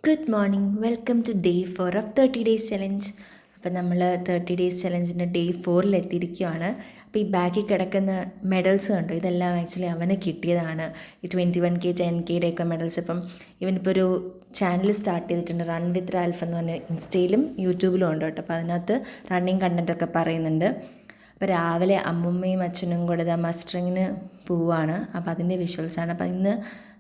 Good morning, welcome to day 4 of 30 days challenge. അപ്പോൾ നമ്മൾ 30 days ചലഞ്ചിൻ്റെ day 4 എത്തിയിരിക്കുകയാണ്. അപ്പോൾ ഈ ബാക്കിൽ കിടക്കുന്ന മെഡൽസ് കണ്ടു, ഇതെല്ലാം ആക്ച്വലി അവന് കിട്ടിയതാണ്. ഈ 21K 10Kയുടെ ഒക്കെ മെഡൽസ്. ഇപ്പം ഇവനിപ്പോൾ ഒരു ചാനൽ സ്റ്റാർട്ട് ചെയ്തിട്ടുണ്ട്, റൺ വിത്ത് റാൽഫ് എന്ന് പറഞ്ഞ ഇൻസ്റ്റയിലും യൂട്യൂബിലും ഉണ്ട് കേട്ടോ. അപ്പോൾ അതിനകത്ത് റണ്ണിങ് കണ്ടൻറ്റൊക്കെ പറയുന്നുണ്ട്. അപ്പോൾ രാവിലെ അമ്മുമ്മയും അച്ഛനും കൂടെ മസ്റ്ററിങ്ങിന് പോവുകയാണ്. അപ്പോൾ അതിൻ്റെ വിഷ്വൽസാണ്. അപ്പോൾ ഇന്ന്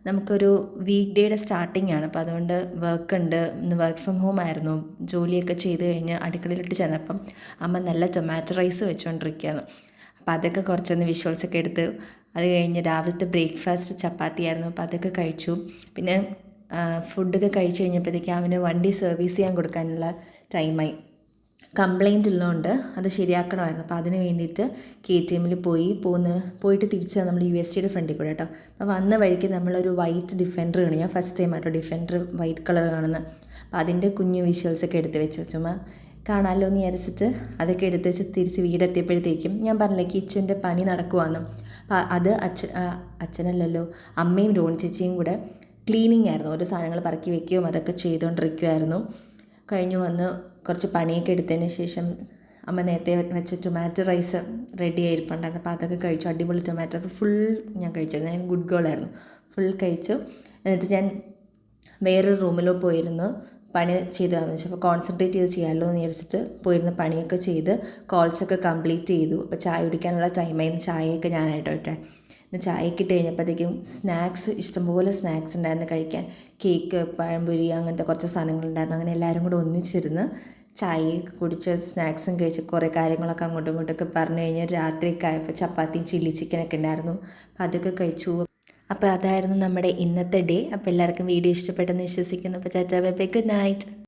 നമുക്കൊരു വീക്ക് ഡേയുടെ സ്റ്റാർട്ടിംഗ് ആണ്. അപ്പോൾ അതുകൊണ്ട് വർക്ക് ഉണ്ട്. ഇന്ന് വർക്ക് ഫ്രം ഹോം ആയിരുന്നു. ജോലിയൊക്കെ ചെയ്ത് കഴിഞ്ഞ് അടുക്കളയിലിട്ട് ചെന്നപ്പം അമ്മ നല്ല ടൊമാറ്റോ റൈസ് വെച്ചുകൊണ്ടിരിക്കുകയാണ്. അപ്പോൾ അതൊക്കെ കുറച്ചൊന്ന് വിഷ്വൽസൊക്കെ എടുത്ത് അത് കഴിഞ്ഞ് രാവിലത്തെ ബ്രേക്ക്ഫാസ്റ്റ് ചപ്പാത്തി ആയിരുന്നു. അപ്പോൾ അതൊക്കെ കഴിച്ചു. പിന്നെ ഫുഡൊക്കെ കഴിച്ച് കഴിഞ്ഞപ്പോഴത്തേക്കും അവന് വണ്ടി സർവീസ് ചെയ്യാൻ കൊടുക്കാനുള്ള ടൈമായി. കംപ്ലയിൻ്റ് ഉള്ളതുകൊണ്ട് അത് ശരിയാക്കണമായിരുന്നു. അപ്പോൾ അതിന് വേണ്ടിയിട്ട് KTMൽ പോയിട്ട് തിരിച്ച് നമ്മൾ USTയുടെ ഫ്രണ്ടിൽ കൂടെ കേട്ടോ. അപ്പോൾ വന്ന വഴിക്ക് നമ്മളൊരു വൈറ്റ് ഡിഫൻഡർ കാണും. ഞാൻ ഫസ്റ്റ് ടൈം ആട്ടോ ഡിഫൻഡർ വൈറ്റ് കളർ കാണുന്നത്. അപ്പോൾ അതിൻ്റെ കുഞ്ഞു വിഷ്വൽസൊക്കെ എടുത്ത് വെച്ച് ചുമ്മാ കാണാമല്ലോ എന്ന് വിചാരിച്ചിട്ട് അതൊക്കെ എടുത്ത് വെച്ച് തിരിച്ച് വീടെത്തിയപ്പോഴത്തേക്കും ഞാൻ പറഞ്ഞില്ലേ കിച്ചൻ്റെ പണി നടക്കുവാന്ന്. അപ്പോൾ അത് അച്ഛനല്ലല്ലോ, അമ്മയും രോൺ ചേച്ചിയും കൂടെ ക്ലീനിങ് ആയിരുന്നു. ഓരോ സാധനങ്ങൾ പറക്കി വെക്കുകയും അതൊക്കെ ചെയ്തുകൊണ്ടിരിക്കുമായിരുന്നു. കഴിഞ്ഞ് വന്ന് കുറച്ച് പണിയൊക്കെ എടുത്തതിന് ശേഷം അമ്മ നേരത്തെ വെച്ച ടൊമാറ്റോ റൈസ് റെഡി ആയിരിപ്പുണ്ടായിരുന്നു. അപ്പോൾ അതൊക്കെ കഴിച്ചു. അടിപൊളി ടൊമാറ്റോ. അപ്പോൾ ഫുൾ ഞാൻ കഴിച്ചായിരുന്നു. ഞാൻ ഗുഡ് ഗേളായിരുന്നു. ഫുൾ കഴിച്ചു. എന്നിട്ട് ഞാൻ വേറൊരു റൂമിലോ പോയിരുന്നു പണി ചെയ്തതെന്ന് വെച്ചാൽ അപ്പോൾ കോൺസെൻട്രേറ്റ് ചെയ്ത് ചെയ്യാമല്ലോ എന്ന് വിചാരിച്ചിട്ട് പോയിരുന്ന പണിയൊക്കെ ചെയ്ത് കോൾസൊക്കെ കംപ്ലീറ്റ് ചെയ്തു. അപ്പോൾ ചായ കുടിക്കാനുള്ള ടൈമായിരുന്നു. ചായയൊക്കെ ഞാനായിട്ട് ഇട്ടെ. ചായയൊക്കെ ഇട്ട് കഴിഞ്ഞപ്പോഴത്തേക്കും സ്നാക്സ്, ഇഷ്ടംപോലെ സ്നാക്സ് ഉണ്ടായിരുന്നു കഴിക്കാൻ. കേക്ക്, പഴംപൊരി, അങ്ങനത്തെ കുറച്ച് സാധനങ്ങളുണ്ടായിരുന്നു. അങ്ങനെ എല്ലാവരും കൂടെ ഒന്നിച്ചിരുന്ന് ചായയൊക്കെ കുടിച്ച് സ്നാക്സും കഴിച്ച് കുറേ കാര്യങ്ങളൊക്കെ അങ്ങോട്ടും ഇങ്ങോട്ടൊക്കെ പറഞ്ഞു കഴിഞ്ഞാൽ രാത്രിയൊക്കെ ആയപ്പോൾ ചപ്പാത്തിയും ചില്ലി ചിക്കനൊക്കെ ഉണ്ടായിരുന്നു. അപ്പോൾ അതൊക്കെ കഴിച്ചു. അപ്പോൾ അതായിരുന്നു നമ്മുടെ ഇന്നത്തെ ഡേ. അപ്പോൾ എല്ലാവർക്കും വീഡിയോ ഇഷ്ടപ്പെട്ടെന്ന് വിശ്വസിക്കുന്നു. അപ്പോൾ ചാച്ചാ ബൈ ബൈ, ഗുഡ് നൈറ്റ്.